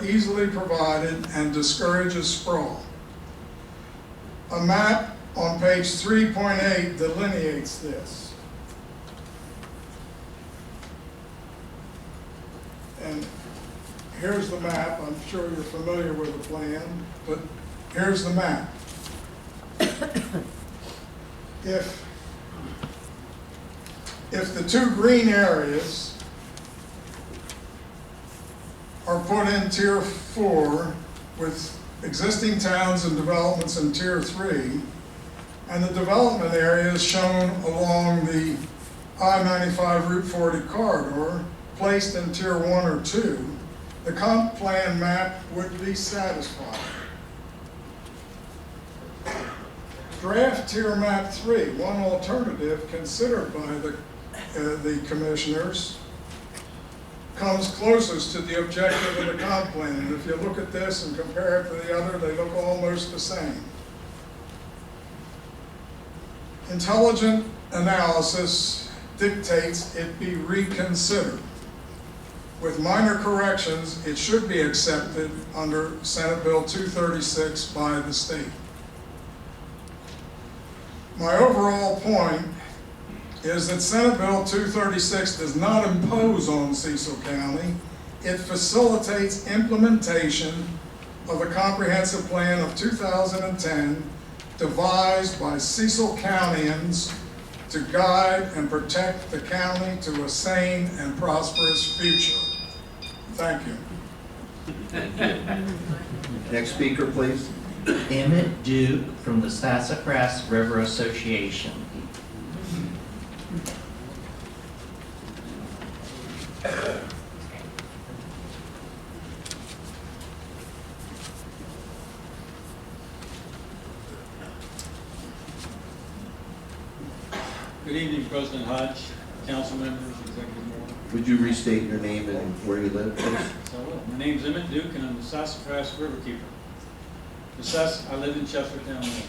easily provided and discourages sprawl. A map on page 3.8 delineates this. And here's the map. I'm sure you're familiar with the plan, but here's the map. If the two green areas are put in Tier 4 with existing towns and developments in Tier 3, and the development area is shown along the I-95 Route 40 corridor, placed in Tier 1 or 2, the comp plan map would be satisfied. Draft Tier Map 3, one alternative considered by the commissioners, comes closest to the objective of the comp plan. And if you look at this and compare it to the other, they look almost the same. Intelligent analysis dictates it be reconsidered. With minor corrections, it should be accepted under Senate Bill 236 by the state. My overall point is that Senate Bill 236 does not impose on Cecil County. It facilitates implementation of a comprehensive plan of 2010 devised by Cecil Countyans to guide and protect the county to a sane and prosperous future. Thank you. Next speaker, please. Emmett Duke from the Sassafras River Association. Good evening, President Hodge, council members, executive board. Would you restate your name and where you live, please? So, my name's Emmett Duke, and I'm the Sassafras Riverkeeper. I live in Chestertown, Maine.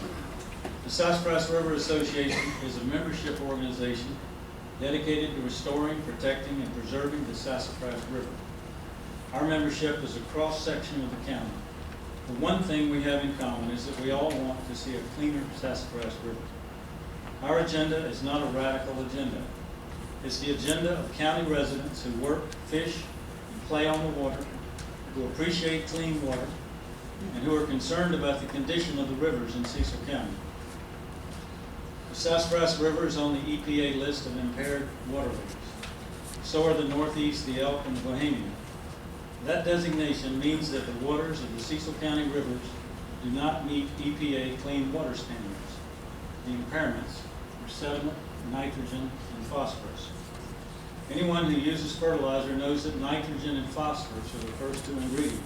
The Sassafras River Association is a membership organization dedicated to restoring, protecting, and preserving the Sassafras River. Our membership is a cross-section of the county. The one thing we have in common is that we all want to see a cleaner Sassafras River. Our agenda is not a radical agenda. It's the agenda of county residents who work, fish, and play on the water, who appreciate clean water, and who are concerned about the condition of the rivers in Cecil County. The Sassafras River is on the EPA list of impaired waterways. So are the Northeast, the Elk, and the Bohemian. That designation means that the waters of the Cecil County rivers do not meet EPA clean water standards. The impairments are sediment, nitrogen, and phosphorus. Anyone who uses fertilizer knows that nitrogen and phosphorus are the first two ingredients.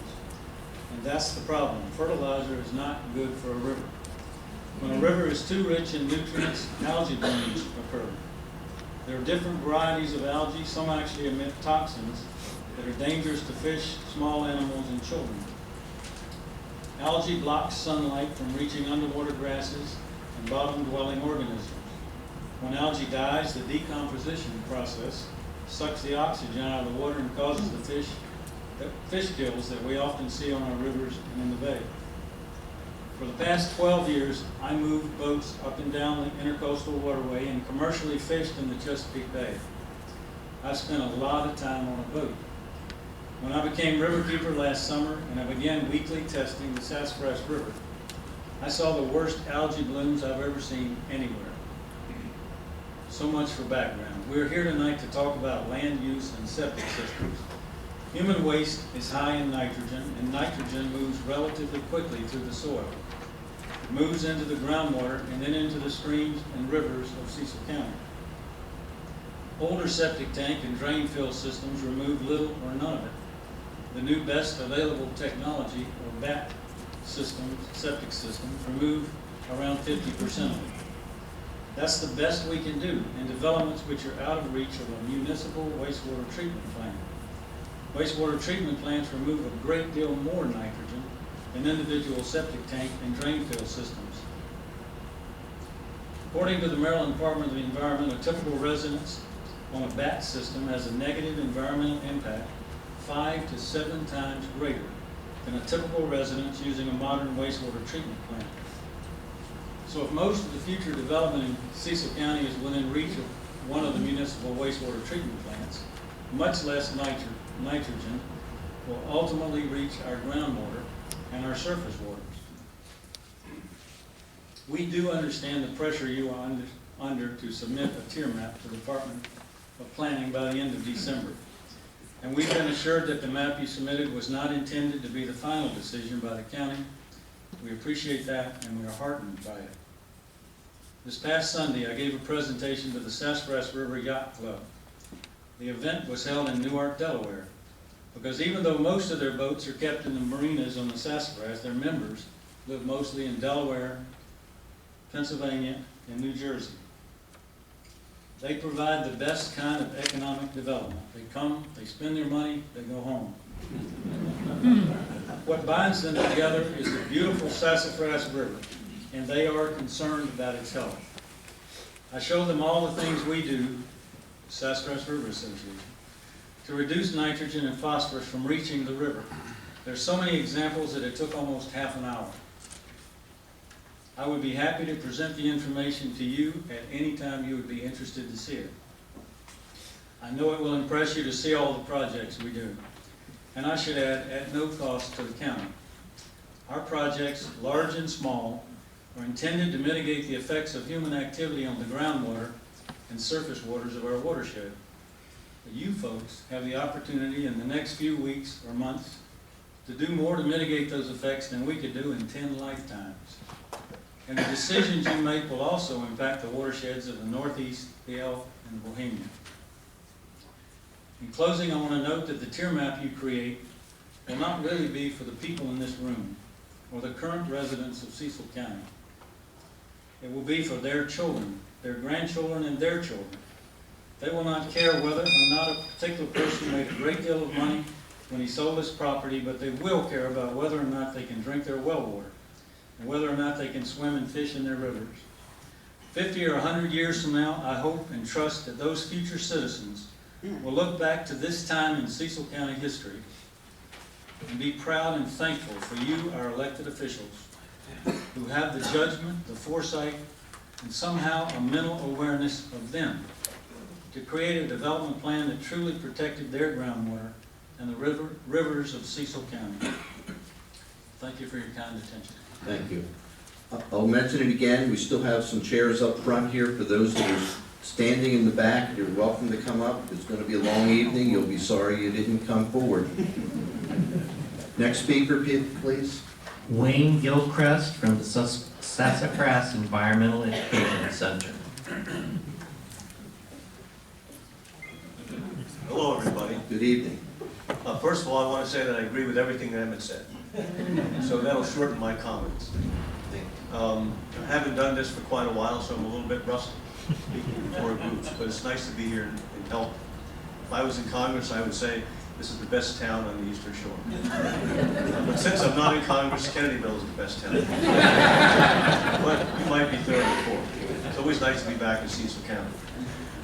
And that's the problem. Fertilizer is not good for a river. When a river is too rich in nutrients, algae blooms occur. There are different varieties of algae. Some actually emit toxins that are dangerous to fish, small animals, and children. Algae blocks sunlight from reaching underwater grasses and bottom-dwelling organisms. When algae dies, the decomposition process sucks the oxygen out of the water and causes the fish kills that we often see on our rivers and in the bay. For the past 12 years, I moved boats up and down the intercoastal waterway and commercially fished in the Chesapeake Bay. I spent a lot of time on a boat. When I became riverkeeper last summer and I began weekly testing the Sassafras River, I saw the worst algae blooms I've ever seen anywhere. So much for background. We're here tonight to talk about land use and septic systems. Human waste is high in nitrogen, and nitrogen moves relatively quickly through the soil. It moves into the groundwater and then into the streams and rivers of Cecil County. Older septic tank and drain fill systems remove little or none of it. The new best available technology, or BAT systems, septic systems, remove around 50% of it. That's the best we can do in developments which are out of reach of a municipal wastewater treatment plant. Wastewater treatment plants remove a great deal more nitrogen than individual septic tank and drain fill systems. According to the Maryland Department of the Environment, a typical residence on a BAT system has a negative environmental impact 5 to 7 times greater than a typical residence using a modern wastewater treatment plant. So if most of the future development in Cecil County is within reach of one of the municipal wastewater treatment plants, much less nitrogen will ultimately reach our groundwater and our surface waters. We do understand the pressure you are under to submit a tier map to the Department of Planning by the end of December. And we've been assured that the map you submitted was not intended to be the final decision by the county. We appreciate that, and we are heartened by it. This past Sunday, I gave a presentation to the Sassafras River Yacht Club. The event was held in Newark, Delaware, because even though most of their boats are kept in the marinas on the Sassafras, their members live mostly in Delaware, Pennsylvania, and New Jersey. They provide the best kind of economic development. They come, they spend their money, they go home. What binds them together is the beautiful Sassafras River, and they are concerned about its health. I show them all the things we do, Sassafras River Association, to reduce nitrogen and phosphorus from reaching the river. There's so many examples that it took almost half an hour. I would be happy to present the information to you at any time you would be interested to see it. I know it will impress you to see all the projects we do. And I should add, at no cost to the county. Our projects, large and small, are intended to mitigate the effects of human activity on the groundwater and surface waters of our watershed. But you folks have the opportunity in the next few weeks or months to do more to mitigate those effects than we could do in 10 lifetimes. And the decisions you make will also impact the watersheds of the Northeast, the Elk, and the Bohemia. In closing, I want to note that the tier map you create will not really be for the people in this room or the current residents of Cecil County. It will be for their children, their grandchildren, and their children. They will not care whether or not a particular person made a great deal of money when he sold his property, but they will care about whether or not they can drink their well water and whether or not they can swim and fish in their rivers. 50 or 100 years from now, I hope and trust that those future citizens will look back to this time in Cecil County history and be proud and thankful for you, our elected officials, who have the judgment, the foresight, and somehow a mental awareness of them to create a development plan that truly protected their groundwater and the rivers of Cecil County. Thank you for your kind attention. Thank you. I'll mention it again, we still have some chairs up front here for those that are standing in the back. You're welcome to come up. It's going to be a long evening. You'll be sorry you didn't come forward. Next speaker, please. Wayne Gilchrist from the Sassafras Environmental Education Center. Hello, everybody. Good evening. First of all, I want to say that I agree with everything that Emmett said. So that'll shorten my comments. I haven't done this for quite a while, so I'm a little bit rusty speaking before groups, but it's nice to be here and help. If I was in Congress, I would say this is the best town on the Eastern Shore. But since I'm not in Congress, Kennedyville is the best town. But you might be third or fourth. It's always nice to be back in Cecil County.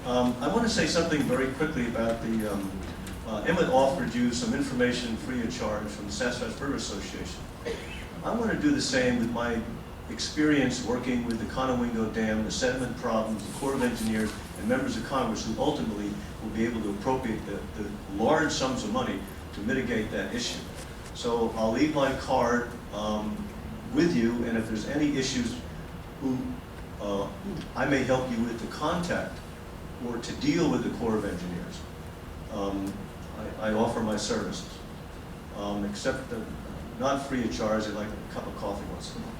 I want to say something very quickly about the, Emmett offered you some information free of charge from the Sassafras River Association. I want to do the same with my experience working with the Conowingo Dam, the sediment problems, the Corps of Engineers, and members of Congress who ultimately will be able to appropriate the large sums of money to mitigate that issue. So I'll leave my card with you, and if there's any issues I may help you with to contact or to deal with the Corps of Engineers. I offer my services, except that not free of charge. I'd like a cup of coffee once in a while.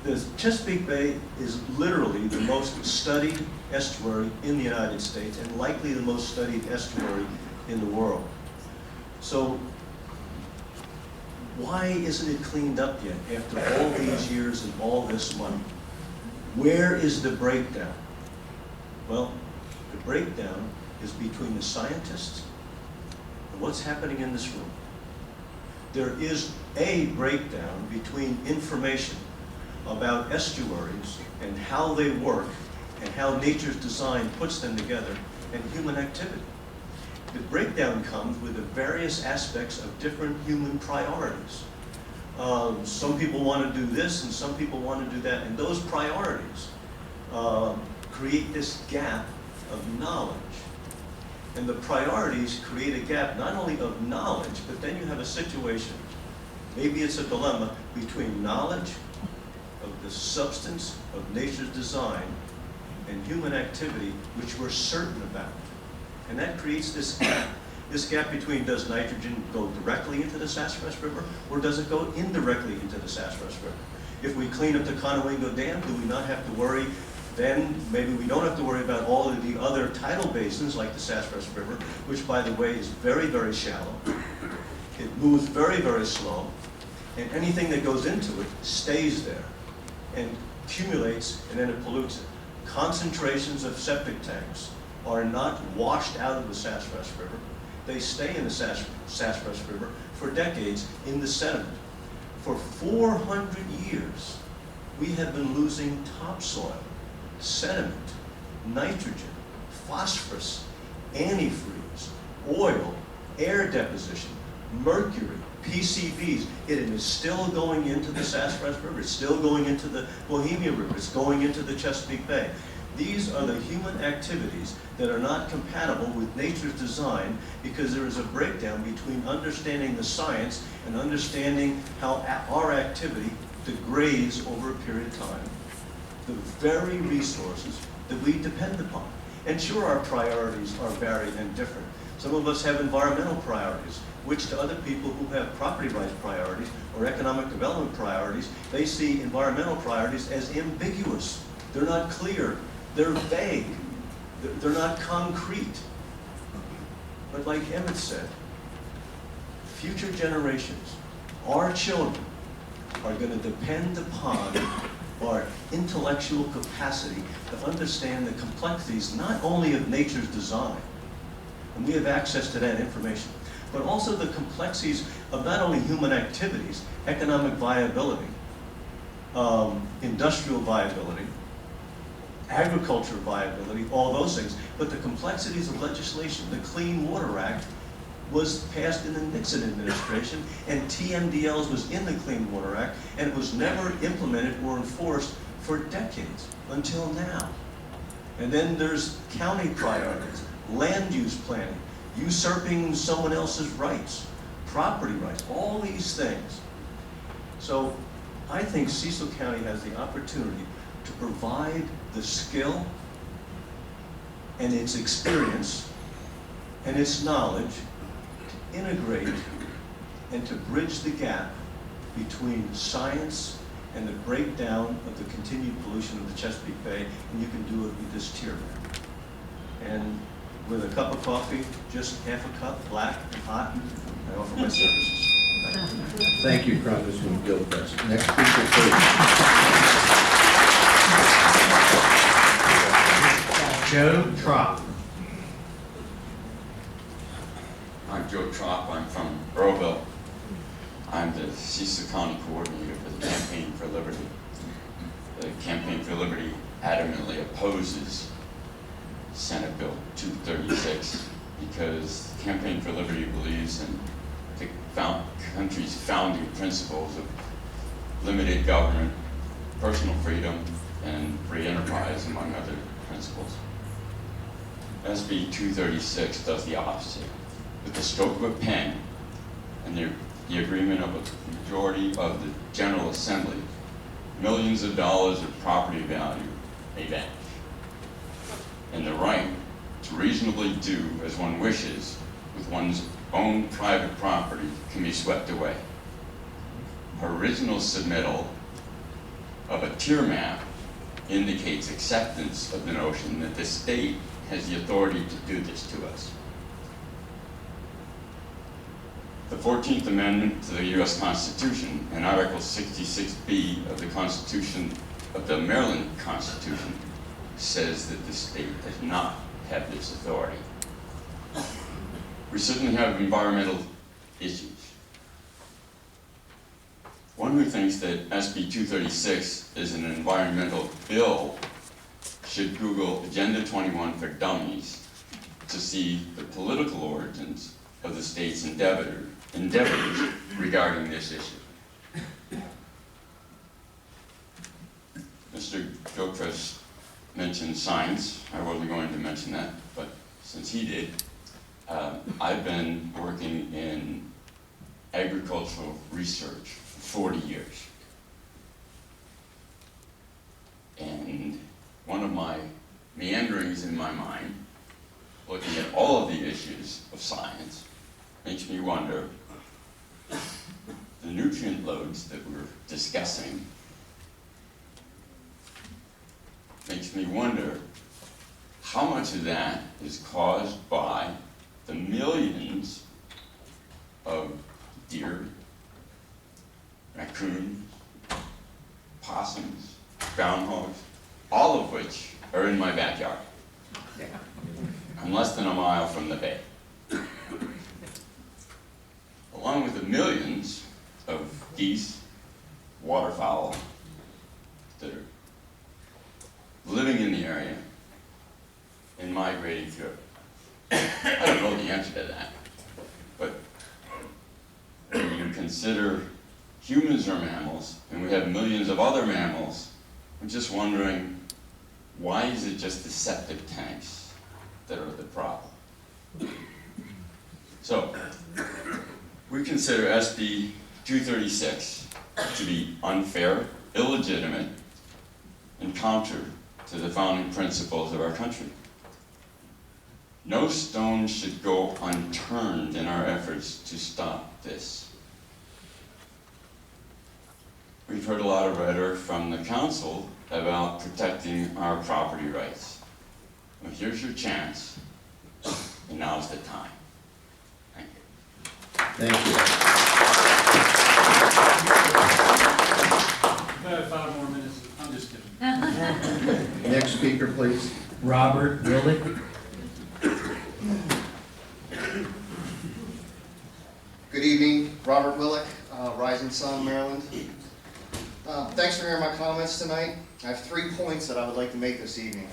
The Chesapeake Bay is literally the most studied estuary in the United States and likely the most studied estuary in the world. So why isn't it cleaned up yet after all these years and all this money? Where is the breakdown? Well, the breakdown is between the scientists and what's happening in this room. There is a breakdown between information about estuaries and how they work and how nature's design puts them together and human activity. The breakdown comes with the various aspects of different human priorities. Some people want to do this and some people want to do that, and those priorities create this gap of knowledge. And the priorities create a gap not only of knowledge, but then you have a situation, maybe it's a dilemma between knowledge of the substance of nature's design and human activity, which we're certain about. And that creates this gap between, does nitrogen go directly into the Sassafras River, or does it go indirectly into the Sassafras River? If we clean up the Conowingo Dam, do we not have to worry then? Maybe we don't have to worry about all of the other tidal basins like the Sassafras River, which, by the way, is very, very shallow. It moves very, very slow, and anything that goes into it stays there and accumulates, and then it pollutes it. Concentrations of septic tanks are not washed out of the Sassafras River. They stay in the Sassafras River for decades in the sediment. For 400 years, we have been losing topsoil, sediment, nitrogen, phosphorus, antifreeze, oil, air deposition, mercury, PCBs. It is still going into the Sassafras River. It's still going into the Bohemia River. It's going into the Chesapeake Bay. These are the human activities that are not compatible with nature's design, because there is a breakdown between understanding the science and understanding how our activity degrades over a period of time the very resources that we depend upon. And sure, our priorities are varied and different. Some of us have environmental priorities, which to other people who have property rights priorities or economic development priorities, they see environmental priorities as ambiguous. They're not clear. They're vague. They're not concrete. But like Emmett said, future generations, our children, are going to depend upon our intellectual capacity to understand the complexities not only of nature's design, and we have access to that information, but also the complexities of not only human activities, economic viability, industrial viability, agriculture viability, all those things, but the complexities of legislation. The Clean Water Act was passed in the Nixon administration, and TMDLs was in the Clean Water Act, and it was never implemented or enforced for decades, until now. And then there's county priorities, land use planning, usurping someone else's rights, property rights, all these things. So I think Cecil County has the opportunity to provide the skill and its experience and its knowledge to integrate and to bridge the gap between science and the breakdown of the continued pollution of the Chesapeake Bay, and you can do it with this tier map. And with a cup of coffee, just half a cup, black and hot, I offer my services. Thank you, Congressman Gilchrist. Next speaker, please. Joe Trop. I'm Joe Trop. I'm from Earlville. I'm the Cecil County Coordinator for the Campaign for Liberty. The Campaign for Liberty adamantly opposes Senate Bill 236 because the Campaign for Liberty believes in the country's founding principles of limited government, personal freedom, and free enterprise, among other principles. SB 236 does the opposite. With the stroke of a pen and the agreement of a majority of the General Assembly, millions of dollars of property value may vanish. And the right to reasonably do as one wishes with one's own private property can be swept away. Her original submittal of a tier map indicates acceptance of the notion that the state has the authority to do this to us. The 14th Amendment to the U.S. Constitution and Article 66B of the Constitution of the Maryland Constitution says that the state does not have this authority. We certainly have environmental issues. One who thinks that SB 236 is an environmental bill should Google Agenda 21 for Dummies to to see the political origins of the state's endeavors regarding this issue. Mr. Gilchrist mentioned science. I wasn't going to mention that, but since he did, I've been working in agricultural research for 40 years. And one of my meanderings in my mind, looking at all of the issues of science, makes me wonder, the nutrient loads that we're discussing, makes me wonder how much of that is caused by the millions of deer, raccoons, possums, groundhogs, all of which are in my backyard. I'm less than a mile from the bay. Along with the millions of geese, waterfowl that are living in the area and migrating through it. I don't know the answer to that, but when you consider humans are mammals and we have millions of other mammals, I'm just wondering, why is it just the septic tanks that are the problem? So, we consider SB 236 to be unfair, illegitimate, and counter to the founding principles of our country. No stone should go unturned in our efforts to stop this. We've heard a lot of rhetoric from the council about protecting our property rights. Well, here's your chance, and now's the time. Thank you. Thank you. About 5 more minutes. I'm just kidding. Next speaker, please. Robert Willick. Good evening, Robert Willick, Rising Sun, Maryland. Thanks for hearing my comments tonight. I have 3 points that I would like to make this evening.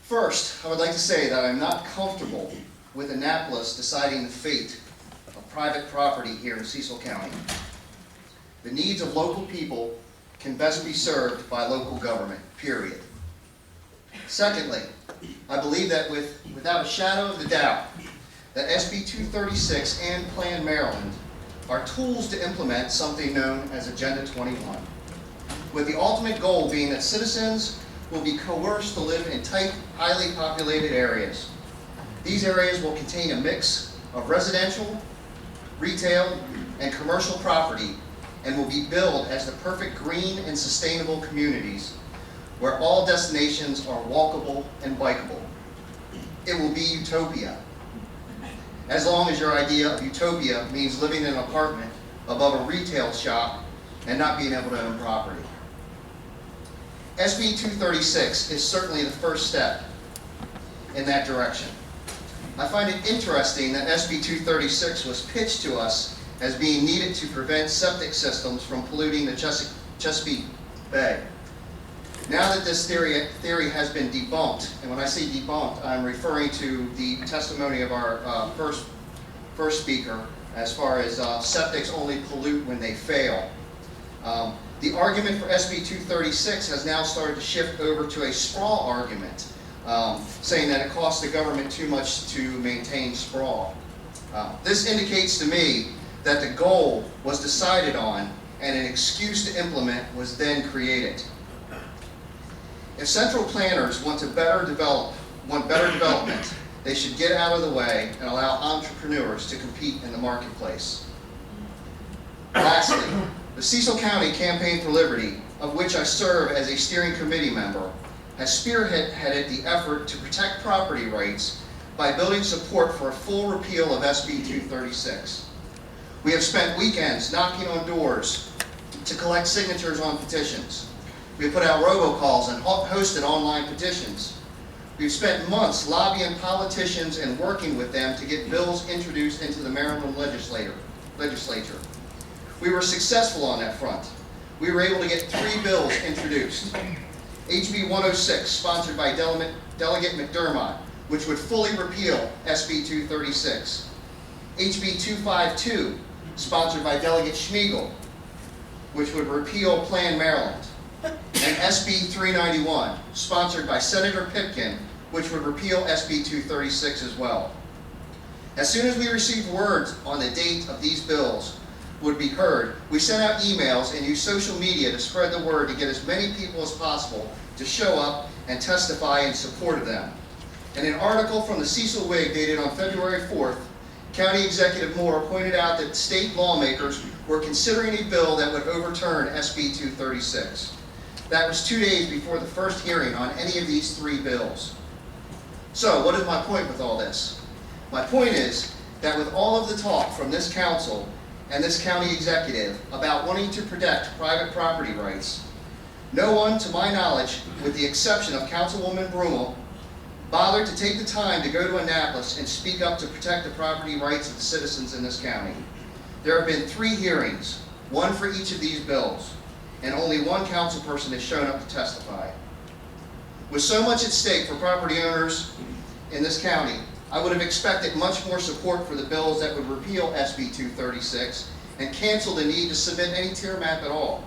First, I would like to say that I'm not comfortable with Annapolis deciding the fate of private property here in Cecil County. The needs of local people can best be served by local government, period. Secondly, I believe that without a shadow of a doubt, that SB 236 and Plan Maryland are tools to implement something known as Agenda 21, with the ultimate goal being that citizens will be coerced to live in tight, highly populated areas. These areas will contain a mix of residential, retail, and commercial property, and will be billed as the perfect green and sustainable communities where all destinations are walkable and bikeable. It will be utopia. As long as your idea of utopia means living in an apartment above a retail shop and not being able to own property. SB 236 is certainly the first step in that direction. I find it interesting that SB 236 was pitched to us as being needed to prevent septic systems from polluting the Chesapeake Bay. Now that this theory has been debunked, and when I say debunked, I'm referring to the testimony of our first speaker as far as septics only pollute when they fail. The argument for SB 236 has now started to shift over to a sprawl argument, saying that it costs the government too much to maintain sprawl. This indicates to me that the goal was decided on and an excuse to implement was then created. If central planners want better development, they should get out of the way and allow entrepreneurs to compete in the marketplace. Lastly, the Cecil County Campaign for Liberty, of which I serve as a steering committee member, has spearheaded the effort to protect property rights by building support for a full repeal of SB 236. We have spent weekends knocking on doors to collect signatures on petitions. We have put out robocalls and hosted online petitions. We've spent months lobbying politicians and working with them to get bills introduced into the Maryland legislature. We were successful on that front. We were able to get 3 bills introduced. HB 106, sponsored by Delegate McDermott, which would fully repeal SB 236. HB 252, sponsored by Delegate Schmiegel, which would repeal Plan Maryland. And SB 391, sponsored by Senator Pipkin, which would repeal SB 236 as well. As soon as we received word on the date of these bills would be heard, we sent out emails and used social media to spread the word to get as many people as possible to show up and testify in support of them. In an article from the Cecil Whig dated on February 4th, County Executive Moore pointed out that state lawmakers were considering a bill that would overturn SB 236. That was 2 days before the first hearing on any of these three bills. So, what is my point with all this? My point is that with all of the talk from this council and this county executive about wanting to protect private property rights, no one, to my knowledge, with the exception of Councilwoman Brummel, bothered to take the time to go to Annapolis and speak up to protect the property rights of the citizens in this county. There have been 3 hearings, one for each of these bills, and only one council person has shown up to testify. With so much at stake for property owners in this county, I would have expected much more support for the bills that would repeal SB 236 and cancel the need to submit any tier map at all.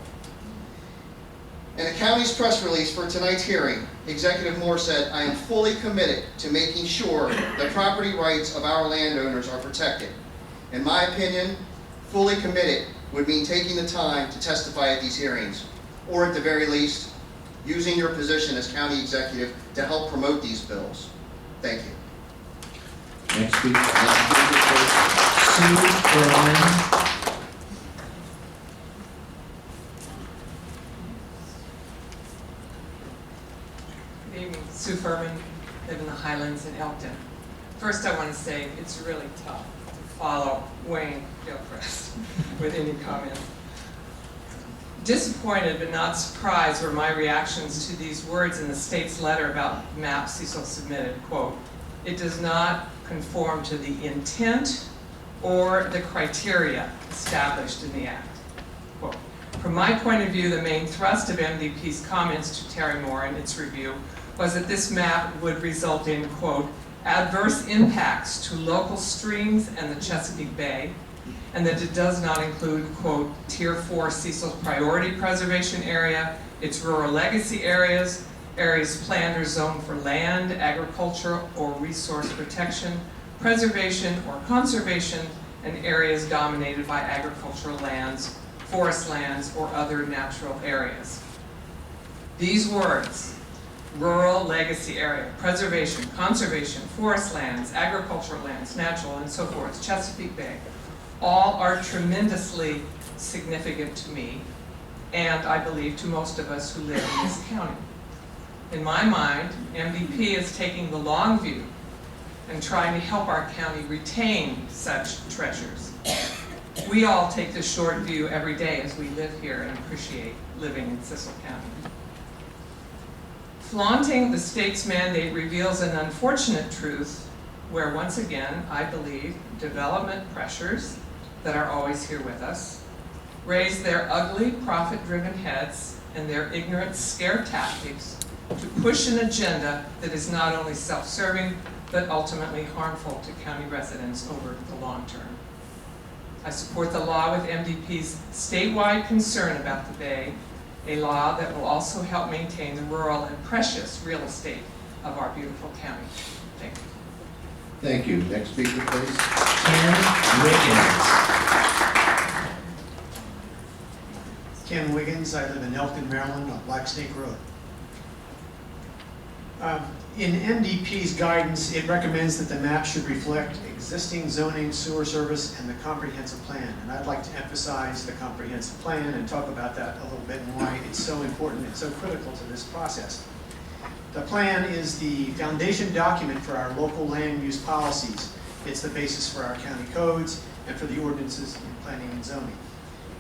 In the county's press release for tonight's hearing, Executive Moore said, "I am fully committed to making sure the property rights of our landowners are protected." In my opinion, fully committed would mean taking the time to testify at these hearings, or at the very least, using your position as county executive to help promote these bills. Thank you. Next speaker, please. Sue Berlin. Good evening, Sue Furman, live in the Highlands in Elkton. First, I want to say it's really tough to follow Wayne Gilchrist with any comments. Disappointed but not surprised were my reactions to these words in the state's letter about the map Cecil submitted. Quote, "It does not conform to the intent or the criteria established in the act." Quote, "From my point of view, the main thrust of MDP's comments to Terry Moore in its review was that this map would result in, quote, adverse impacts to local streams and the Chesapeake Bay, and that it does not include, quote, Tier 4 Cecil's priority preservation area, its rural legacy areas, areas planned or zoned for land, agriculture, or resource protection, preservation or conservation, and areas dominated by agricultural lands, forest lands, or other natural areas." These words, rural legacy area, preservation, conservation, forest lands, agricultural lands, natural, and so forth, Chesapeake Bay, all are tremendously significant to me, and I believe to most of us who live in this county. In my mind, MDP is taking the long view and trying to help our county retain such treasures. We all take the short view every day as we live here and appreciate living in Cecil County. Flaunting the state's mandate reveals an unfortunate truth where, once again, I believe development pressures that are always here with us raise their ugly, profit-driven heads and their ignorant scare tactics to push an agenda that is not only self-serving, but ultimately harmful to county residents over the long term. I support the law with MDP's statewide concern about the Bay, a law that will also help maintain the rural and precious real estate of our beautiful county. Thank you. Thank you. Next speaker, please. Ken Wiggins. Ken Wiggins, I live in Elkton, Maryland, on Black Snake Road. In MDP's guidance, it recommends that the map should reflect existing zoning, sewer service, and the comprehensive plan. And I'd like to emphasize the comprehensive plan and talk about that a little bit and why it's so important and so critical to this process. The plan is the foundation document for our local land use policies. It's the basis for our county codes and for the ordinances in planning and zoning.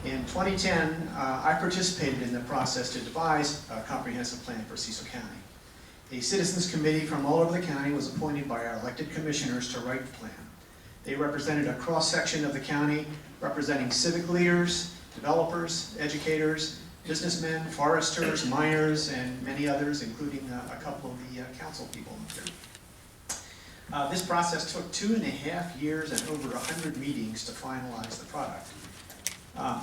In 2010, I participated in the process to devise a comprehensive plan for Cecil County. A citizens committee from all over the county was appointed by our elected commissioners to write the plan. They represented a cross-section of the county, representing civic leaders, developers, educators, businessmen, foresters, miners, and many others, including a couple of the council people here. This process took 2.5 years and over 100 meetings to finalize the product.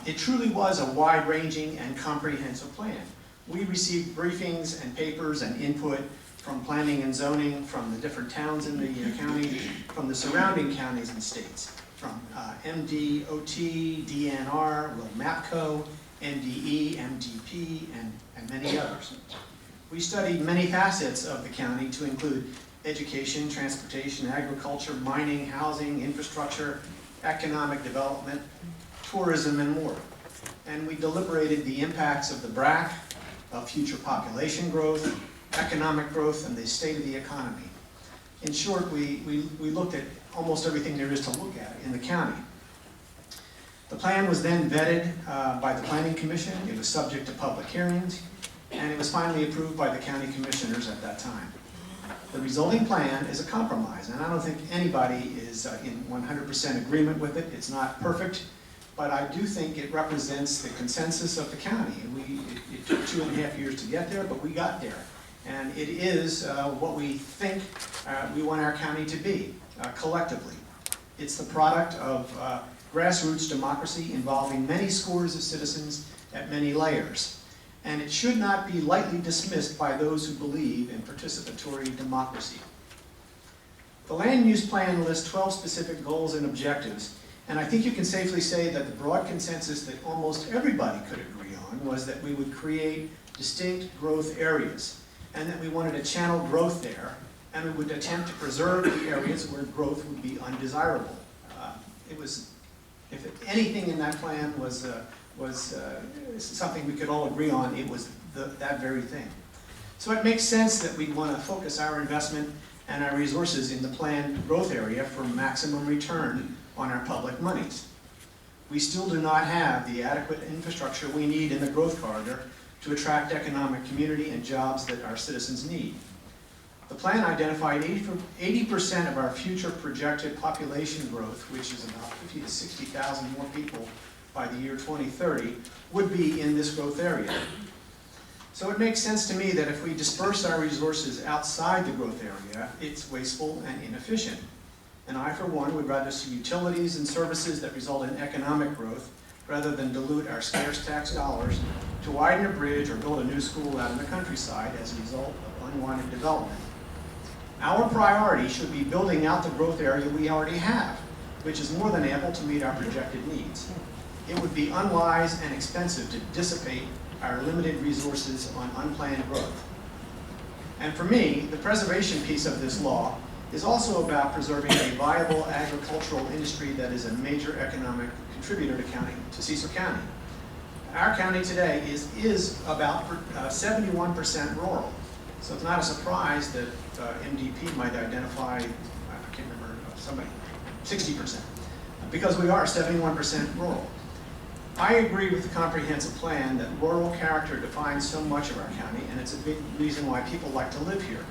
It truly was a wide-ranging and comprehensive plan. We received briefings and papers and input from planning and zoning, from the different towns in the county, from the surrounding counties and states, from MD, OT, DNR, MAPCO, MDE, MDP, and many others. We studied many facets of the county to include education, transportation, agriculture, mining, housing, infrastructure, economic development, tourism, and more. And we deliberated the impacts of the BRAC, of future population growth, economic growth, and the state of the economy. In short, we looked at almost everything there is to look at in the county. The plan was then vetted by the Planning Commission. It was subject to public hearings, and it was finally approved by the county commissioners at that time. The resulting plan is a compromise, and I don't think anybody is in 100% agreement with it. It's not perfect, but I do think it represents the consensus of the county. It took 2.5 years to get there, but we got there. And it is what we think we want our county to be, collectively. It's the product of grassroots democracy involving many scores of citizens at many layers. And it should not be lightly dismissed by those who believe in participatory democracy. The land use plan lists 12 specific goals and objectives, and I think you can safely say that the broad consensus that almost everybody could agree on was that we would create distinct growth areas, and that we wanted to channel growth there, and we would attempt to preserve the areas where growth would be undesirable. If anything in that plan was something we could all agree on, it was that very thing. So it makes sense that we want to focus our investment and our resources in the planned growth area for maximum return on our public monies. We still do not have the adequate infrastructure we need in the growth corridor to attract economic community and jobs that our citizens need. The plan identified 80% of our future projected population growth, which is about 50,000 to 60,000 more people by the year 2030, would be in this growth area. So it makes sense to me that if we disperse our resources outside the growth area, it's wasteful and inefficient. And I, for one, would rather see utilities and services that result in economic growth rather than dilute our scarce tax dollars to widen a bridge or build a new school out in the countryside as a result of unwanted development. Our priority should be building out the growth area we already have, which is more than ample to meet our projected needs. It would be unwise and expensive to dissipate our limited resources on unplanned growth. And for me, the preservation piece of this law is also about preserving a viable agricultural industry that is a major economic contributor to Cecil County. Our county today is about 71% rural. So it's not a surprise that MDP might identify, I can't remember, somebody, 60%, because we are 71% rural. I agree with the comprehensive plan that rural character defines so much of our county, and it's a big reason why people like to live here.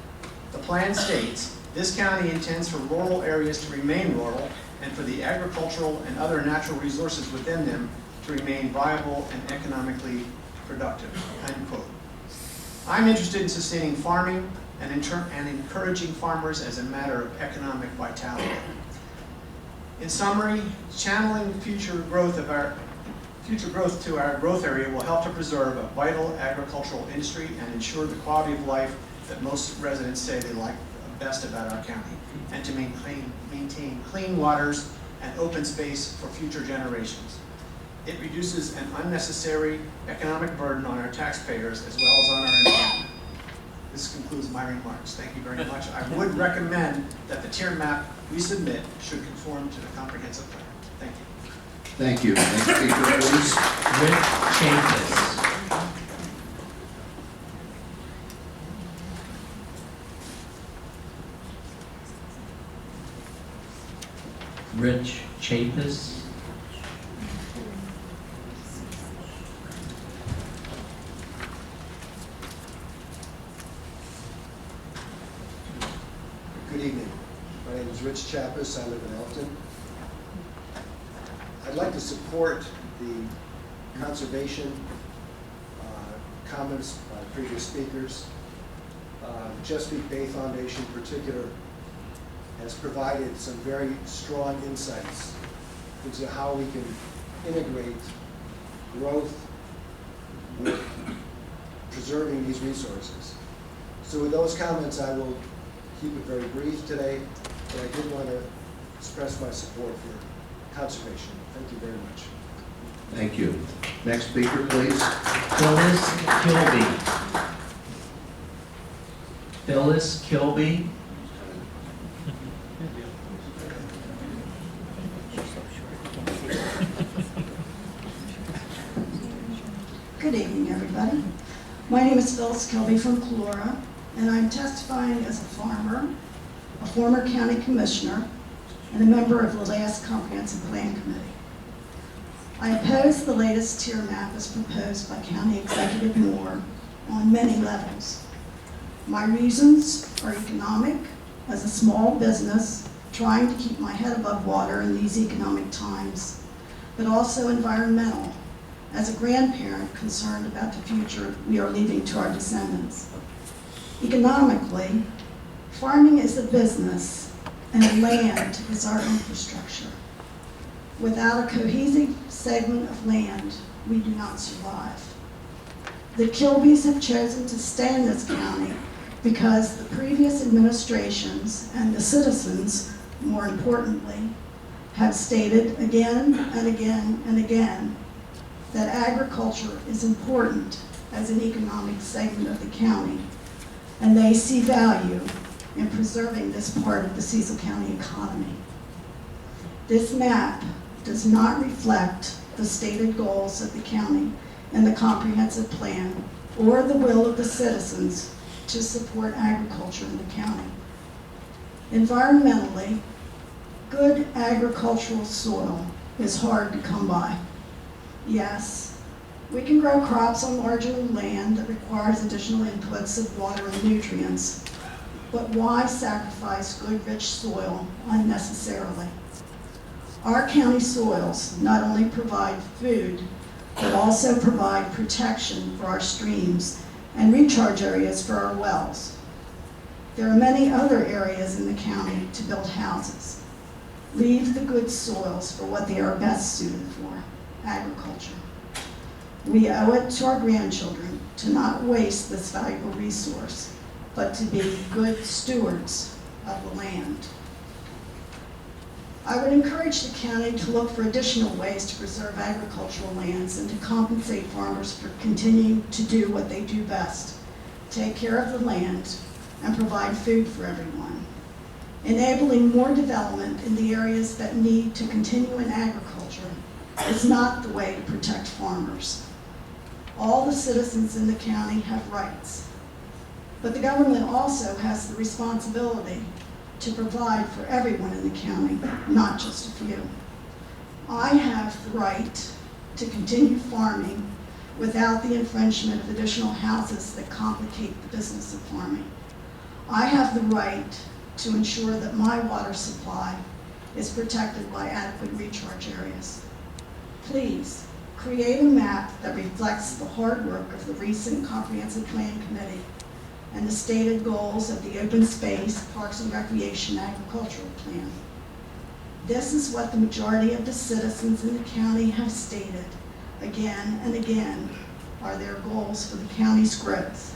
The plan states, this county intends for rural areas to remain rural and for the agricultural and other natural resources within them to remain viable and economically productive, end quote. I'm interested in sustaining farming and encouraging farmers as a matter of economic vitality. In summary, channeling future growth to our growth area will help to preserve a vital agricultural industry and ensure the quality of life that most residents say they like best about our county, and to maintain clean waters and open space for future generations. It reduces an unnecessary economic burden on our taxpayers as well as on our environment. This concludes my remarks. Thank you very much. I would recommend that the tier map we submit should conform to the comprehensive plan. Thank you. Thank you. Next speaker, please. Rich Chapis. Rich Chapis. Good evening. My name is Rich Chapis. I live in Elton. I'd like to support the conservation comments by previous speakers. The Chesapeake Bay Foundation in particular has provided some very strong insights into how we can integrate growth with preserving these resources. So with those comments, I will keep it very brief today, but I did want to express my support for conservation. Thank you very much. Thank you. Next speaker, please. Phyllis Kilby. Phyllis Kilby. Good evening, everybody. My name is Phyllis Kilby from Calora, and I'm testifying as a farmer, a former county commissioner, and a member of the last Comprehensive Plan Committee. I oppose the latest tier map as proposed by County Executive Moore on many levels. My reasons are economic, as a small business trying to keep my head above water in these economic times, but also environmental, as a grandparent concerned about the future we are leaving to our descendants. Economically, farming is a business and land is our infrastructure. Without a cohesive segment of land, we do not survive. The Kilbys have chosen to stay in this county because the previous administrations and the citizens, more importantly, have stated again and again and again that agriculture is important as an economic segment of the county, and they see value in preserving this part of the Cecil County economy. This map does not reflect the stated goals of the county and the comprehensive plan or the will of the citizens to support agriculture in the county. Environmentally, good agricultural soil is hard to come by. Yes, we can grow crops on marginal land that requires additional inputs of water and nutrients, but why sacrifice good, rich soil unnecessarily? Our county soils not only provide food, but also provide protection for our streams and recharge areas for our wells. There are many other areas in the county to build houses. Leave the good soils for what they are best suited for, agriculture. We owe it to our grandchildren to not waste this valuable resource, but to be good stewards of the land. I would encourage the county to look for additional ways to preserve agricultural lands and to compensate farmers for continuing to do what they do best, take care of the land and provide food for everyone. Enabling more development in the areas that need to continue in agriculture is not the way to protect farmers. All the citizens in the county have rights, but the government also has the responsibility to provide for everyone in the county, not just a few. I have the right to continue farming without the infringement of additional houses that complicate the business of farming. I have the right to ensure that my water supply is protected by adequate recharge areas. Please, create a map that reflects the hard work of the recent Comprehensive Plan Committee and the stated goals of the Open Space, Parks and Recreation Agricultural Plan. This is what the majority of the citizens in the county have stated again and again are their goals for the county's growth,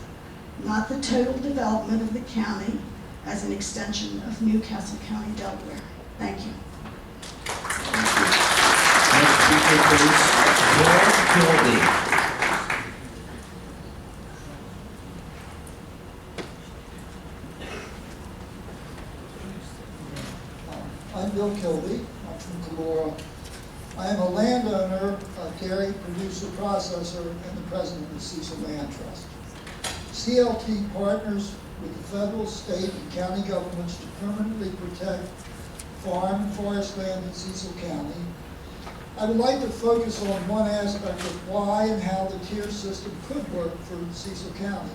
not the total development of the county as an extension of Newcastle County, Delaware. Thank you. Next speaker, please. Laura Kilby. I'm Bill Kilby. I'm from Calora. I am a landowner, a dairy producer processor, and the president of the Cecil Land Trust. CLT partners with the federal, state, and county governments to permanently protect farm and forest land in Cecil County. I would like to focus on one aspect of why and how the tier system could work for Cecil County.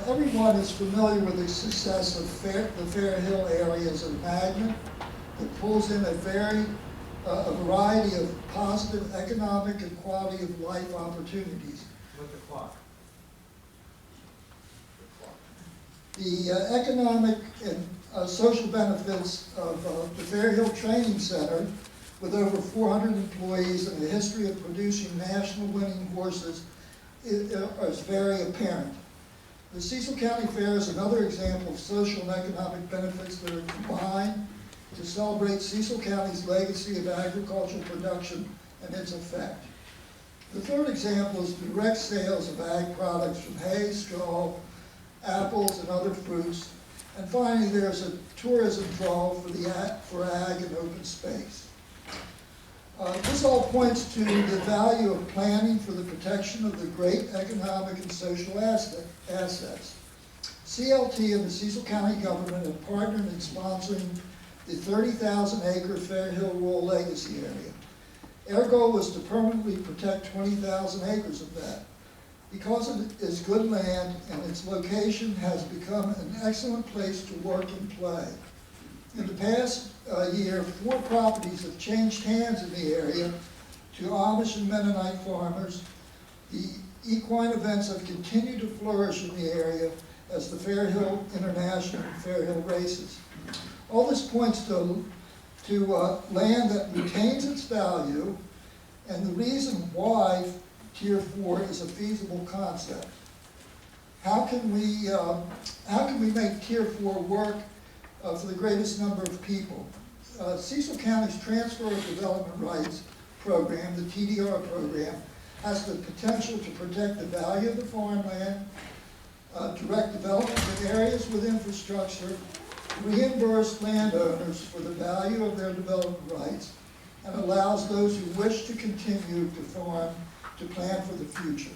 Everyone is familiar with the success of the Fair Hill area as a magnet that pulls in a variety of positive economic and quality of life opportunities. With the clock. The economic and social benefits of the Fair Hill Training Center, with over 400 employees and a history of producing national winning horses, is very apparent. The Cecil County Fair is another example of social and economic benefits that are combined to celebrate Cecil County's legacy of agricultural production and its effect. The third example is direct sales of ag products from hay, straw, apples, and other fruits. And finally, there's a tourism draw for ag and open space. This all points to the value of planning for the protection of the great economic and social assets. CLT and the Cecil County government have partnered in sponsoring the 30,000-acre Fair Hill Rural Legacy area. Our goal was to permanently protect 20,000 acres of that. Because it is good land and its location has become an excellent place to work and play. In the past year, 4 properties have changed hands in the area to Amish and Mennonite farmers. The equine events have continued to flourish in the area as the Fair Hill International and Fair Hill races. All this points to land that retains its value, and the reason why Tier 4 is a feasible concept. How can we make Tier 4 work for the greatest number of people? Cecil County's Transfer of Development Rights program, the TDR program, has the potential to protect the value of the farmland, direct development of areas with infrastructure, reimburse landowners for the value of their development rights, and allows those who wish to continue to farm to plan for the future.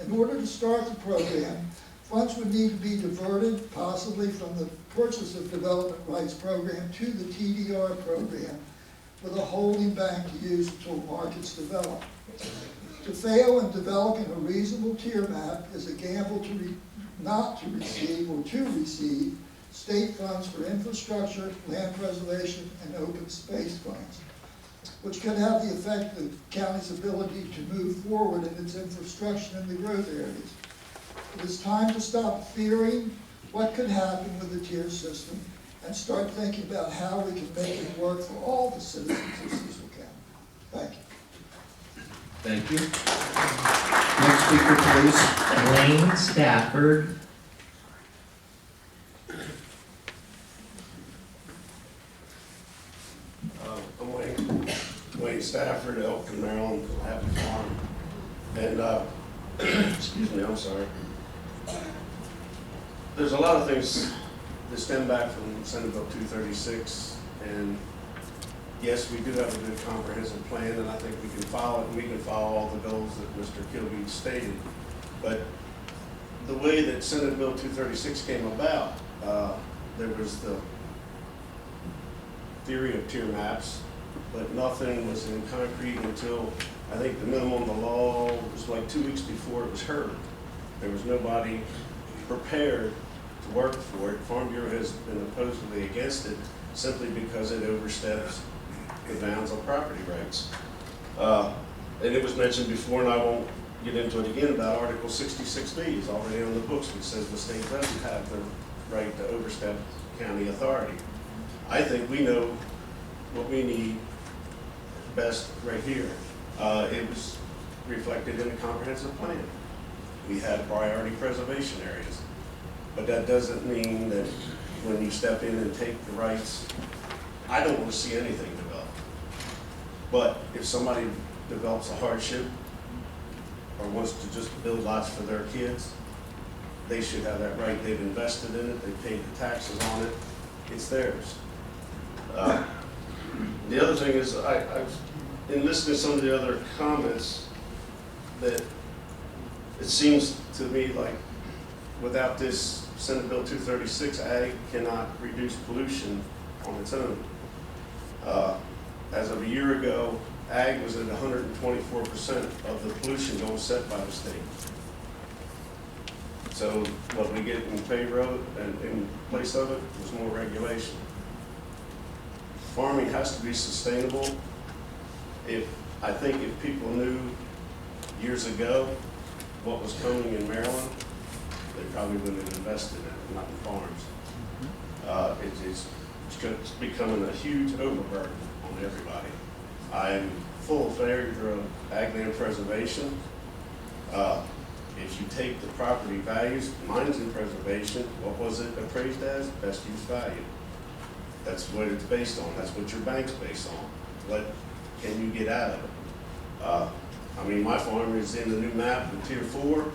In order to start the program, funds would need to be diverted, possibly from the purchase of development rights program to the TDR program, with a holding bank to use until markets develop. To fail in developing a reasonable tier map is a gamble not to receive or to receive state funds for infrastructure, land preservation, and open space funds, which could have the effect of the county's ability to move forward in its infrastructure in the growth areas. It is time to stop fearing what could happen with the tier system and start thinking about how we can make it work for all the citizens of Cecil County. Thank you. Thank you. Next speaker, please. Elaine Stafford. I'm Wayne Stafford, Elton, Maryland, Happy Farm. And, excuse me, I'm sorry. There's a lot of things that stem back from Senate Bill 236, and yes, we do have a good comprehensive plan, and I think we can follow it, and we can follow all the goals that Mr. Kilby stated. But the way that Senate Bill 236 came about, there was the theory of tier maps, but nothing was in concrete until, I think the minimum, the law was like 2 weeks before it was heard. There was nobody prepared to work for it. Farm Bureau has been opposingly against it simply because it oversteps the bounds of property rights. And it was mentioned before, and I won't get into it again, about Article 66B is already on the books, which says the state doesn't have the right to overstep county authority. I think we know what we need best right here. It was reflected in a comprehensive plan. We had priority preservation areas, but that doesn't mean that when you step in and take the rights, I don't want to see anything develop. But if somebody develops a hardship or wants to just build lots for their kids, they should have that right. They've invested in it, they paid the taxes on it, it's theirs. The other thing is, I've been listening to some of the other comments that it seems to me like without this Senate Bill 236, ag cannot reduce pollution on its own. As of a year ago, ag was at 124% of the pollution goal set by the state. So what we get in favor of it and in place of it was more regulation. Farming has to be sustainable. I think if people knew years ago what was coming in Maryland, they probably wouldn't have invested in it, not in farms. It's becoming a huge overburden on everybody. I'm full favor of ag land preservation. If you take the property values, mine's in preservation, what was it appraised as? Best use value. That's what it's based on. That's what your bank's based on. What can you get out of it? I mean, my farm is in the new map in Tier 4.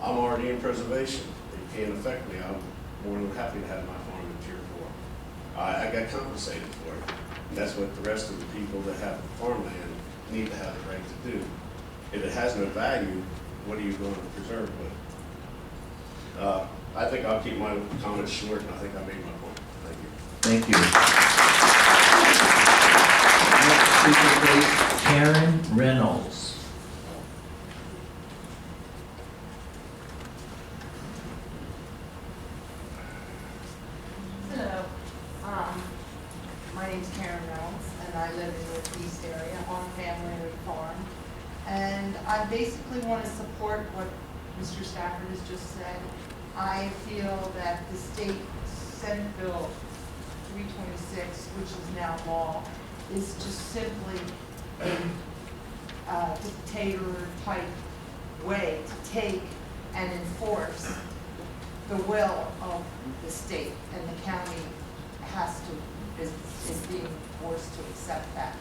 I'm already in preservation. It can't affect me. I'm more than happy to have my farm in Tier 4. I got compensated for it. And that's what the rest of the people that have farmland need to have the right to do. If it has no value, what are you going to preserve with? I think I'll keep my comments short, and I think I made my point. Thank you. Thank you. Next speaker, please. Karen Reynolds. Hello, my name's Karen Reynolds, and I live in the Northeast area on Family Farm. And I basically want to support what Mr. Stafford has just said. I feel that the state Senate Bill 326, which is now law, is just simply a dictator-type way to take and enforce the will of the state, and the county is being forced to accept that,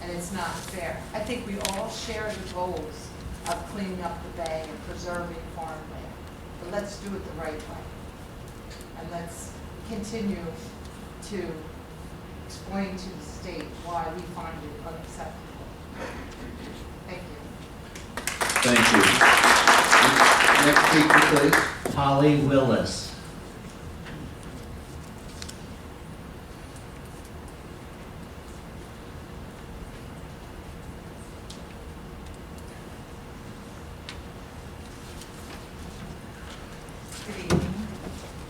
and it's not fair. I think we all share the goals of cleaning up the bay and preserving farmland, but let's do it the right way, and let's continue to explain to the state why we find it unacceptable. Thank you. Thank you. Next speaker, please. Holly Willis. Good evening.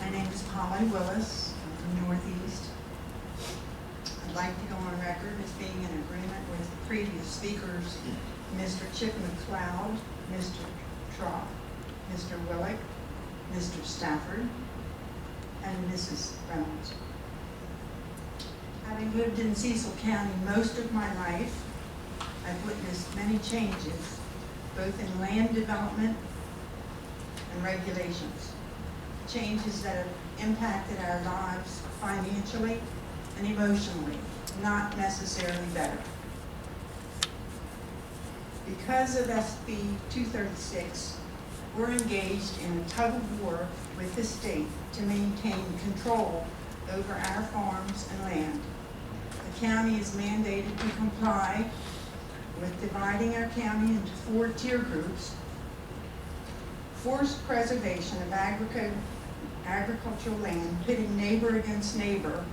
My name is Holly Willis. I'm from Northeast. I'd like to go on record as being in agreement with the previous speakers, Mr. Chip McLeod, Mr. Trop, Mr. Willick, Mr. Stafford, and Mrs. Reynolds. Having lived in Cecil County most of my life, I've witnessed many changes, both in land development and regulations. Changes that have impacted our lives financially and emotionally, not necessarily better. Because of SB 236, we're engaged in a tug of war with the state to maintain control over our farms and land. The county is mandated to comply with dividing our county into 4 tier groups, forced preservation of agricultural land, pitting neighbor against neighbor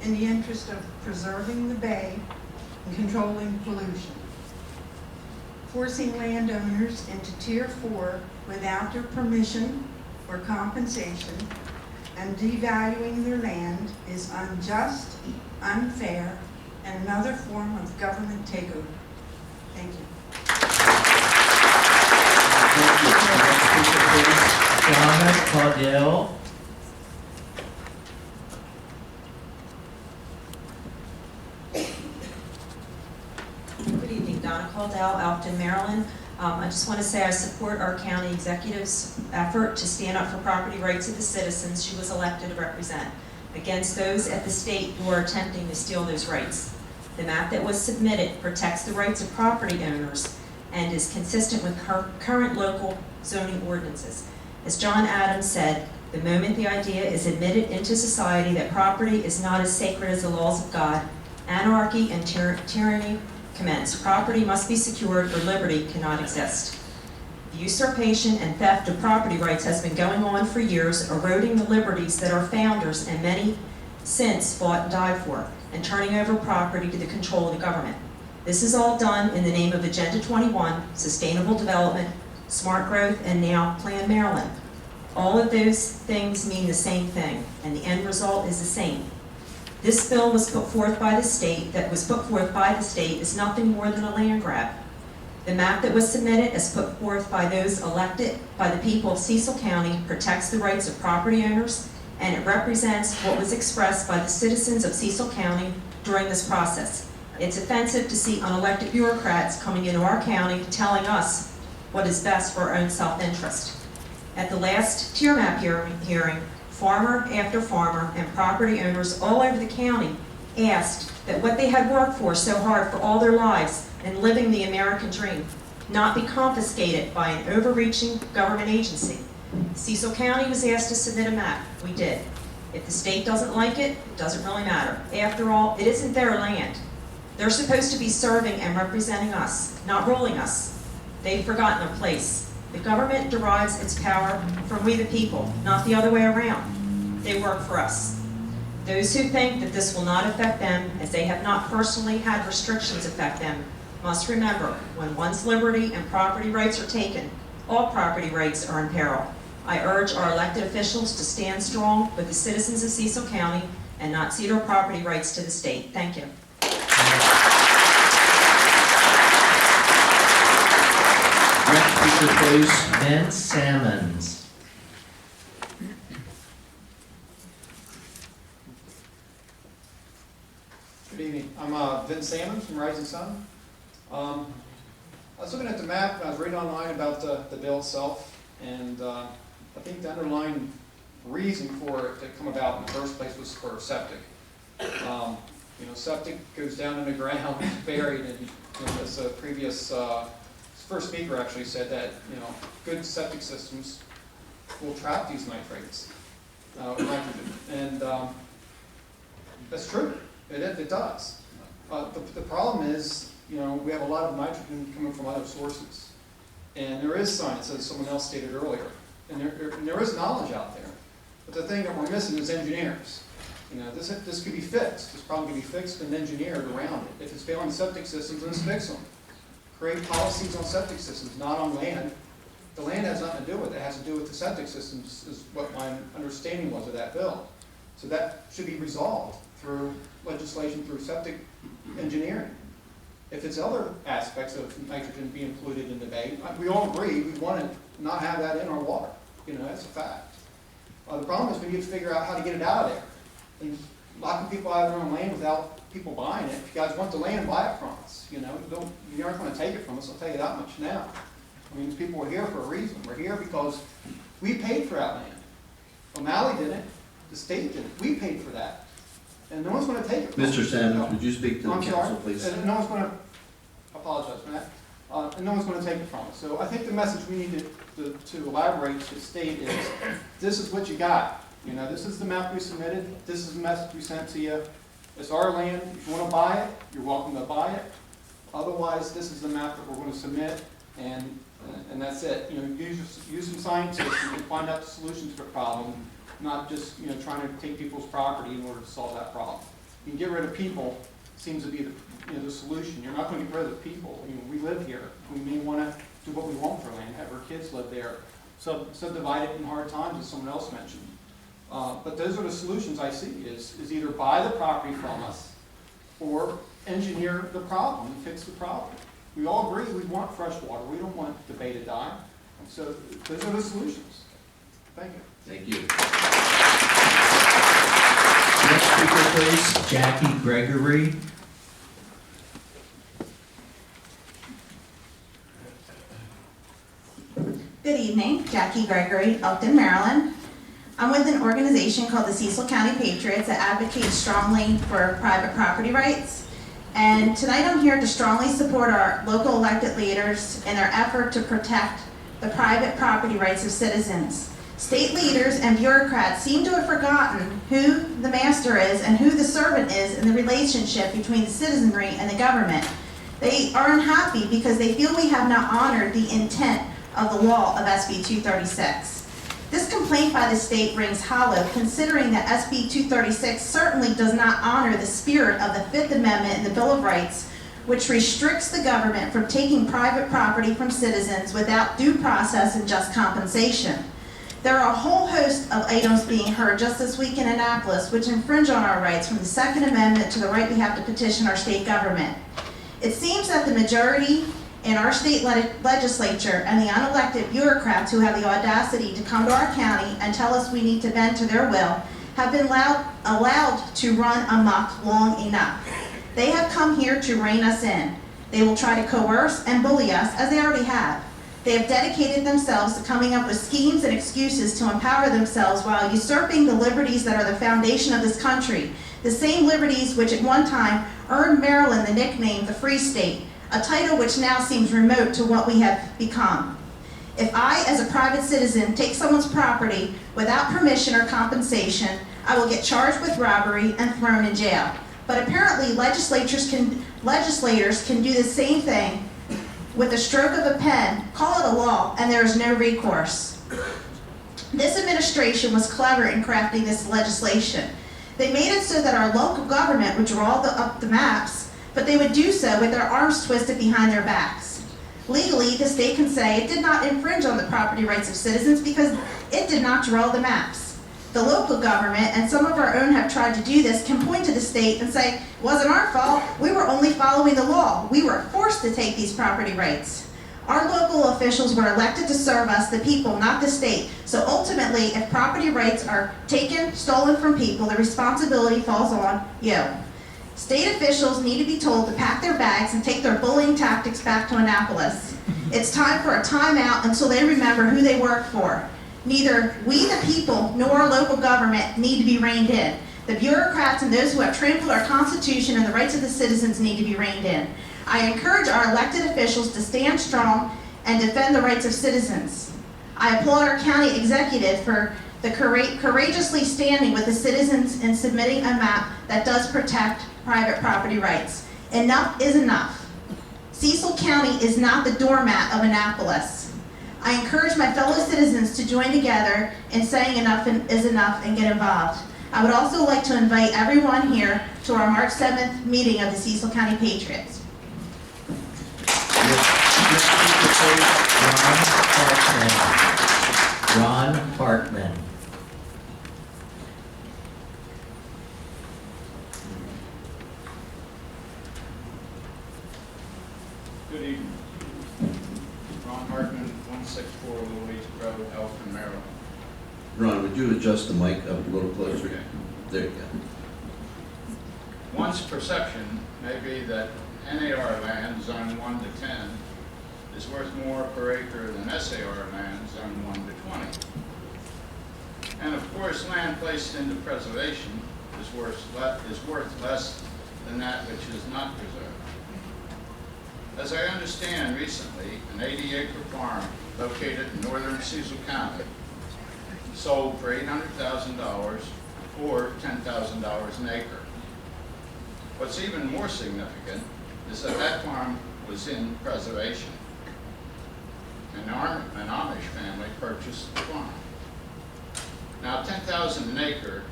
in the interest of preserving the bay and controlling pollution, forcing landowners into Tier 4 without their permission or compensation, and devaluing their land is unjust, unfair, and another form of government takeover. Thank you. Donna Caudell. Good evening, Donna Caudell, Alton, Maryland. I just want to say I support our county executive's effort to stand up for property rights of the citizens she was elected to represent against those at the state who are attempting to steal those rights. The map that was submitted protects the rights of property owners and is consistent with current local zoning ordinances. As John Adams said, the moment the idea is admitted into society that property is not as sacred as the laws of God, anarchy and tyranny commence. Property must be secured or liberty cannot exist. The usurpation and theft of property rights has been going on for years, eroding the liberties that our founders and many since fought and died for, and turning over property to the control of the government. This is all done in the name of Agenda 21, Sustainable Development, Smart Growth, and now Plan Maryland. All of those things mean the same thing, and the end result is the same. This bill was put forth by the state, is nothing more than a land grab. The map that was submitted as put forth by those elected by the people of Cecil County protects the rights of property owners and it represents what was expressed by the citizens of Cecil County during this process. It's offensive to see unelected bureaucrats coming into our county telling us what is best for our own self-interest. At the last tier map hearing, farmer after farmer and property owners all over the county asked that what they had worked for so hard for all their lives in living the American dream not be confiscated by an overreaching government agency. Cecil County was asked to submit a map. We did. If the state doesn't like it, it doesn't really matter. After all, it isn't their land. They're supposed to be serving and representing us, not ruling us. They've forgotten their place. The government derives its power from we the people, not the other way around. They work for us. Those who think that this will not affect them, as they have not personally had restrictions affect them, must remember, when one's liberty and property rights are taken, all property rights are in peril. I urge our elected officials to stand strong with the citizens of Cecil County and not cede our property rights to the state. Thank you. Next speaker, please. Ben Sammons. Good evening. I'm Vince Salmon from Rising Sun. I was looking at the map, and I was reading online about the bill itself, and I think the underlying reason for it to come about in the first place was for septic. You know, septic goes down in the ground, it's buried, and you know, as a previous first speaker actually said that, you know, good septic systems will trap these nitrates, nitrogen, and that's true. It does. The problem is, you know, we have a lot of nitrogen coming from other sources. And there is science, as someone else stated earlier. And there is knowledge out there. But the thing that we're missing is engineers. You know, this could be fixed. This problem can be fixed and engineered around it. If it's failing septic systems, let's fix them. Create policies on septic systems, not on land. The land has nothing to do with it. It has to do with the septic systems, is what my understanding was of that bill. So that should be resolved through legislation, through septic engineering. If it's other aspects of nitrogen being included in the bay, we all agree we want to not have that in our water. You know, that's a fact. The problem is we need to figure out how to get it out of there. And locking people out of their own land without people buying it. If you guys want the land, buy it from us. You know, you aren't going to take it from us. I'll tell you that much now. I mean, these people are here for a reason. We're here because we paid for that land. O'Malley didn't. The state didn't. We paid for that. And no one's going to take it from us. Mr. Sanders, would you speak to the I'm council, sorry. please? And no one's going to, I apologize for that, and no one's going to take it from us. So I think the message we need to elaborate, to state is, this is what you got. You know, this is the map we submitted. This is the message we sent to you. It's our land. If you want to buy it, you're welcome to buy it. Otherwise, this is the map that we're going to submit, and that's it. You know, use some scientists and find out the solution to the problem, not just, you know, trying to take people's property in order to solve that problem. You can get rid of people, seems to be the solution. You're not going to get rid of the people. You know, we live here. We may want to do what we want for land, have our kids live there, subdivide it in hard times, as someone else mentioned. But those are the solutions I see, is either buy the property from us or engineer the problem and fix the problem. We all agree we want fresh water. We don't want the bay to die. So those are the solutions. Thank you. Thank you. Next speaker, please. Jackie Gregory. Good evening, Jackie Gregory, Elkton, Maryland. I'm with an organization called the Cecil County Patriots that advocates strongly for private property rights. And tonight I'm here to strongly support our local elected leaders in their effort to protect the private property rights of citizens. State leaders and bureaucrats seem to have forgotten who the master is and who the servant is in the relationship between the citizenry and the government. They are unhappy because they feel we have not honored the intent of the law of SB 236. This complaint by the state rings hollow, considering that SB 236 certainly does not honor the spirit of the Fifth Amendment in the Bill of Rights, which restricts the government from taking private property from citizens without due process and just compensation. There are a whole host of items being heard just this week in Annapolis which infringe on our rights, from the Second Amendment to the right we have to petition our state government. It seems that the majority in our state legislature and the unelected bureaucrats who have the audacity to come to our county and tell us we need to bend to their will have been allowed to run amok long enough. They have come here to rein us in. They will try to coerce and bully us, as they already have. They have dedicated themselves to coming up with schemes and excuses to empower themselves while usurping the liberties that are the foundation of this country, the same liberties which at one time earned Maryland the nickname the Free State, a title which now seems remote to what we have become. If I, as a private citizen, take someone's property without permission or compensation, I will get charged with robbery and thrown in jail. But apparently legislators can do the same thing with the stroke of a pen, call it a law, and there is no recourse. This administration was clever in crafting this legislation. They made it so that our local government would draw up the maps, but they would do so with their arms twisted behind their backs. Legally, the state can say it did not infringe on the property rights of citizens because it did not draw the maps. The local government, and some of our own have tried to do this, can point to the state and say, it wasn't our fault, we were only following the law. We were forced to take these property rights. Our local officials were elected to serve us, the people, not the state. So ultimately, if property rights are taken, stolen from people, the responsibility falls on you. State officials need to be told to pack their bags and take their bullying tactics back to Annapolis. It's time for a timeout until they remember who they work for. Neither we, the people, nor our local government need to be reined in. The bureaucrats and those who have trampled our Constitution and the rights of the citizens need to be reined in. I encourage our elected officials to stand strong and defend the rights of citizens. I applaud our county executive for the courageously standing with the citizens and submitting a map that does protect private property rights. Enough is enough. Cecil County is not the doormat of Annapolis. I encourage my fellow citizens to join together in saying enough is enough and get involved. I would also like to invite everyone here to our March 7th meeting of the Cecil County Patriots. Ron Hartman. Good evening. Ron Hartman, 164 Louise Road, Elton, Maryland. Ron, would you adjust the mic up a little closer? Okay. There you go. One's perception may be that NAR land, zone 1 to 10, is worth more per acre than SAR land, zone 1 to 20. And of course, land placed into preservation is worth less than that which is not preserved. As I understand, recently, an 80-acre farm located in northern Cecil County sold for $800,000 or $10,000 an acre. What's even more significant is that that farm was in preservation. An Amish family purchased the farm. Now, $10,000 an acre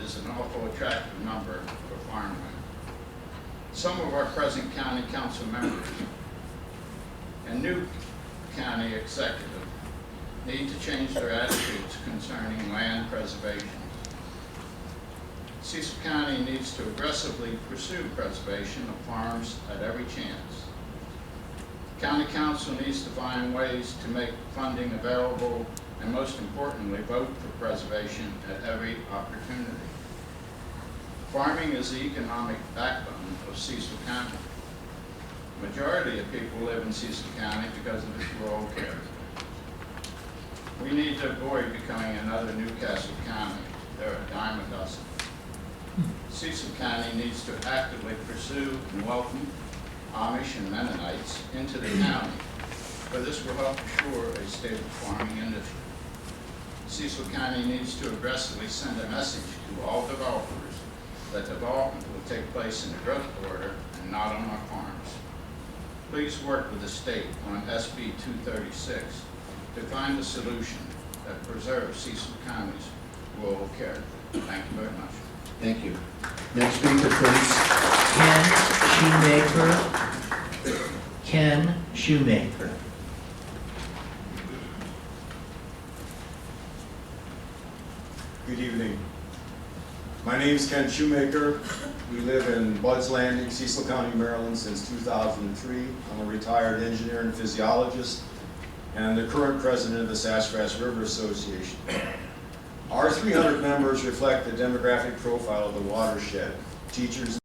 is an awful attractive number for farmland. Some of our present county council members and new county executive need to change their attitudes concerning land preservation. Cecil County needs to aggressively pursue preservation of farms at every chance. County Council needs to find ways to make funding available and, most importantly, vote for preservation at every opportunity. Farming is the economic backbone of Cecil County. The majority of people live in Cecil County because of its rural character. We need to avoid becoming another Newcastle County. There are a dime a dozen. Cecil County needs to actively pursue and welcome Amish and Mennonites into the county, for this will help assure a stable farming industry. Cecil County needs to aggressively send a message to all developers that development will take place in the growth corridor and not on our farms. Please work with the state on SB 236 to find a solution that preserves Cecil County's rural character. Thank you very much. Thank you. Next speaker, please. Ken Shoemaker. Good evening. My name's Ken Shoemaker. We live in Budds Landing, Cecil County, Maryland since 2003. I'm a retired engineer and physiologist and the current president of the Sassafras River Association. Our 300 members reflect the demographic profile of the watershed. Teachers,